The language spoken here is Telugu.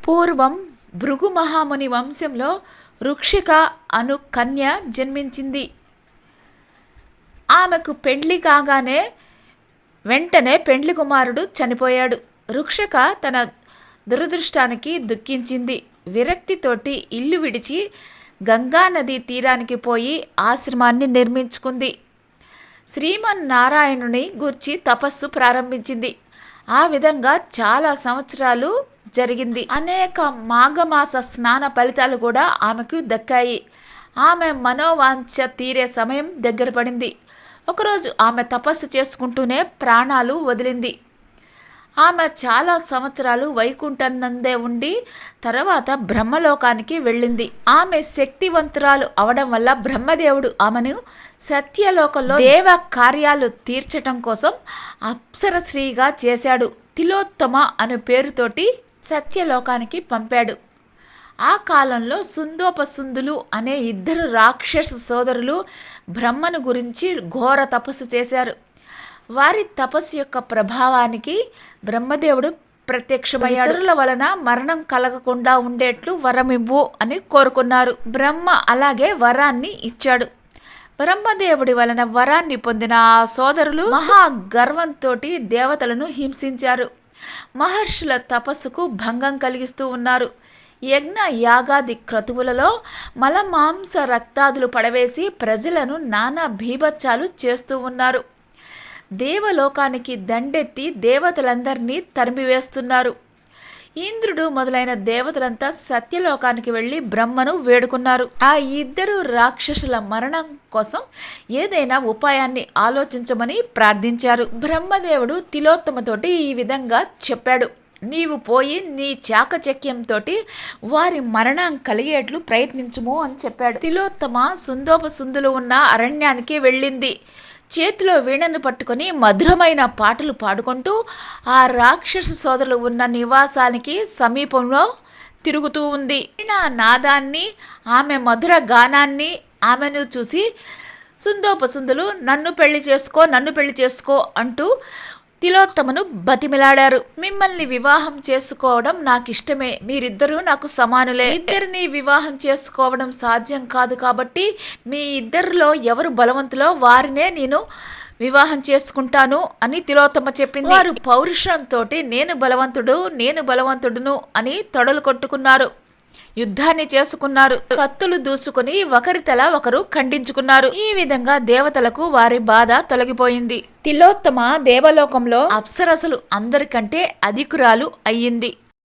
పూర్వం భృగు మహాముని వంశంలో రుక్షిక అను కన్య జన్మించింది. ఆమెకు పెండ్లి కాగానే వెంటనే పెండ్లి కుమారుడు చనిపోయాడు. రుక్షిక తన దురదృష్టానికి దుఃఖించింది. విరక్తితోటి ఇల్లు విడిచి గంగానది తీరానికి పోయి ఆశ్రమాన్ని నిర్మించుకుంది. శ్రీమన్నారాయణుని గూర్చి తపస్సు ప్రారంభించింది. ఆ విధంగా చాలా సంవత్సరాలు జరిగింది. అనేక మాఘమాస స్నాన ఫలితాలు కూడా ఆమెకు దక్కాయి. ఆమె మనోవాంఛ తీరే సమయం దగ్గర పడింది. ఒకరోజు ఆమె తపస్సు చేసుకుంటూనే ప్రాణాలు వదిలింది. ఆమె చాలా సంవత్సరాలు వైకుంఠనందే ఉండి తర్వాత బ్రహ్మలోకానికి వెళ్ళింది. ఆమె శక్తివంతురాలు అవడం వల్ల బ్రహ్మదేవుడు ఆమెను సత్యలోకంలో దేవ కార్యాలు తీర్చటం కోసం అప్సరశ్రీగా చేశాడు. తిలోత్తమ అనే పేరుతోటి సత్యలోకానికి పంపాడు. ఆ కాలంలో సుందోపసుందులు అనే ఇద్దరు రాక్షస సోదరులు బ్రహ్మను గురించి ఘోర తపస్సు చేశారు. వారి తపస్సు యొక్క ప్రభావానికి బ్రహ్మదేవుడు ప్రత్యక్షమయ్యాడు. ఇతరుల వలన మరణం కలగకుండా ఉండేట్లు వరమివ్వు అని కోరుకున్నారు. బ్రహ్మ అలాగే వరాన్ని ఇచ్చాడు. బ్రహ్మదేవుడి వలన వరాన్ని పొందిన ఆ సోదరులు మహా గర్వంతో దేవతలను హింసించారు. మహర్షుల తపస్సుకు భంగం కలిగిస్తూ ఉన్నారు. యజ్ఞ యాగాది క్రతువులలో మలమాంస రక్తాదులు పడవేసి ప్రజలను నానా భీభత్సాలు చేస్తూ ఉన్నారు. దేవలోకానికి దండెత్తి దేవతలందరినీ తరిమివేస్తున్నారు. ఇంద్రుడు మొదలైన దేవతలంతా సత్యలోకానికి వెళ్ళి బ్రహ్మను వేడుకున్నారు. ఆ ఇద్దరు రాక్షసుల మరణం కోసం ఏదైనా ఉపాయాన్ని ఆలోచించమని ప్రార్థించారు. బ్రహ్మదేవుడు తిలోత్తమతోటి ఈ విధంగా చెప్పాడు. నీవు పోయి నీ చాకచక్యంతో వారి మరణం కలిగేట్లు ప్రయత్నించుము అని చెప్పాడు. తిలోత్తమ సుందోపసుందులు ఉన్న అరణ్యానికి వెళ్ళింది. చేతిలో వీణను పట్టుకొని మధురమైన పాటలు పాడుకుంటూ ఆ రాక్షస సోదరులు ఉన్న నివాసానికి సమీపంలో తిరుగుతూ ఉంది. వీణా నాదాన్ని, ఆమె మధుర గానాన్ని ఆమెను చూసి సుందోపసుందులు నన్ను పెళ్లి చేసుకో అంటూ తిలోత్తమను బతిమిలాడారు. మిమ్మల్ని వివాహం చేసుకోవడం నాకు ఇష్టమే, మీరిద్దరూ నాకు సమానులే. ఇద్దరిని వివాహం చేసుకోవడం సాధ్యం కాదు కాబట్టి మీ ఇద్దరిలో ఎవరు బలవంతులో వారినే నేను వివాహం చేసుకుంటాను అని తిలోత్తమ చెప్పింది. వారు పౌరుషంతో నేను బలవంతుడును అని తొడలు కొట్టుకున్నారు. యుద్ధాన్ని చేసుకున్నారు. కత్తులు దూసుకుని ఒకరి తల ఒకరు ఖండించుకున్నారు. ఈ విధంగా దేవతలకు వారి బాధ తొలగిపోయింది. తిలోత్తమ దేవలోకంలో అప్సరసలు అందరికంటే అధికురాలు అయ్యింది.